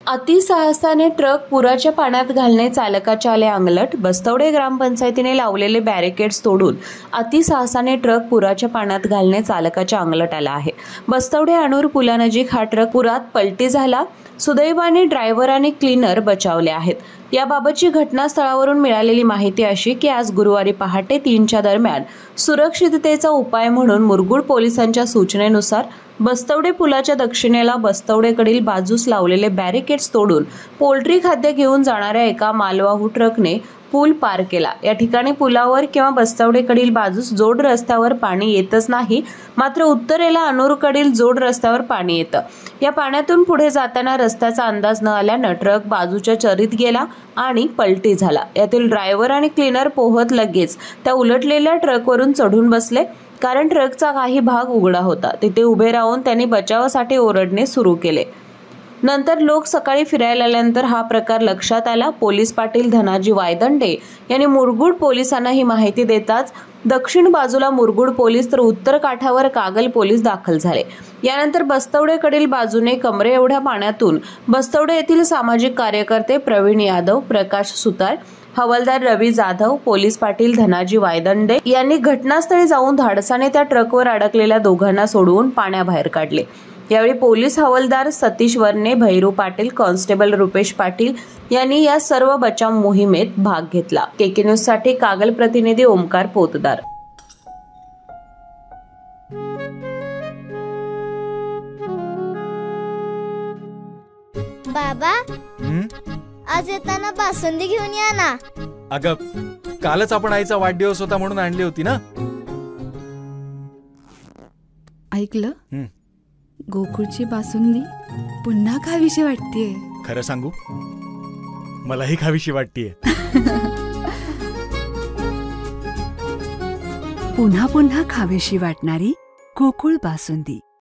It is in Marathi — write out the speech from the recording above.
अतिसाहसाने ट्रक पुराच्या पाण्यात घालणे चालकाचे आले अंगलट। बस्तवडे ग्रामपंचायतीने लावलेले बॅरिकेड्स तोडून अतिसाहसाने ट्रक पुराच्या पाण्यात घालणे चालकाच्या अंगलट आला आहे। बस्तवडे अणूर पुलानजीक हा ट्रक पुरात पलटी झाला। सुदैवाने ड्रायव्हर आणि क्लीनर बचावले आहेत। याबाबतची घटनास्थळावरून मिळालेली माहिती अशी की आज गुरुवारी पहाटे 3च्या दरम्यान सुरक्षिततेचा उपाय म्हणून मुरगुड पोलिसांच्या सूचनेनुसार बस्तवडे पुलाच्या दक्षिणेला बस्तवडेकडील बाजूस लावलेले बॅरिकेड्स तोडून पोल्ट्री खाद्य घेऊन जाणाऱ्या एका मालवाहू ट्रकने पूल पार केला। या ठिकाणी पुलावर किंवा बस्तवडेकडील बाजूस जोड रस्त्यावर पाणी येतच नाही, मात्र उत्तरेला अणूरकडील जोड रस्त्यावर पाणी येतं। या पाण्यातून पुढे जाताना रस्त्याचा अंदाज न आल्यानं ट्रक बाजूच्या चरीत गेला आणि पलटी झाला। यातील ड्रायव्हर आणि क्लीनर पोहत लगेच त्या उलटलेल्या ट्रकवरून चढून बसले, कारण ट्रकचा काही भाग उघडा होता। तिथे उभे राहून त्यांनी बचावासाठी ओरडणे सुरू केले। नंतर लोक सकाळी फिरायला आल्यानंतर हा प्रकार लक्षात आला। पोलीस पाटील धनाजी वायदंडे यांनी मुरगुड पोलिसांना ही माहिती देताच दक्षिण बाजूला मुरगुड पोलीस तर उत्तर काठावर कागल पोलीस दाखल झाले। यानंतर बस्तवडेकडील बाजूने कमरे एवढ्या पाण्यातून बस्तवडे येथील सामाजिक कार्यकर्ते प्रवीण यादव, प्रकाश सुतार, हवालदार रवी जाधव, पोलीस पाटील धनाजी वायदंडे यांनी घटनास्थळी जाऊन धाडसाने त्या ट्रकवर अडकलेल्या दोघांना सोडवून पाण्याबाहेर काढले। यावेळी पोलीस हवालदार सतीश वर्णे, भैरू पाटील, कॉन्स्टेबल रुपेश पाटील यांनी या सर्व बचाव मोहिमेत भाग घेतला। केके न्यूज साठी कागल प्रतिनिधी ओमकार पोतदार। बाबा, आज येताना बासुंदी घेऊन या ना। अगं, कालच आपण आईचा वाढदिवस होता म्हणून आणली होती ना। ऐकलं, गोकुळची बासुंदी पुन्हा खावीशी वाटतेय। खरं सांगू, मलाही खावीशी वाटतेय। पुन्हा पुन्हा खावीशी वाटणारी गोकुळ बासुंदी।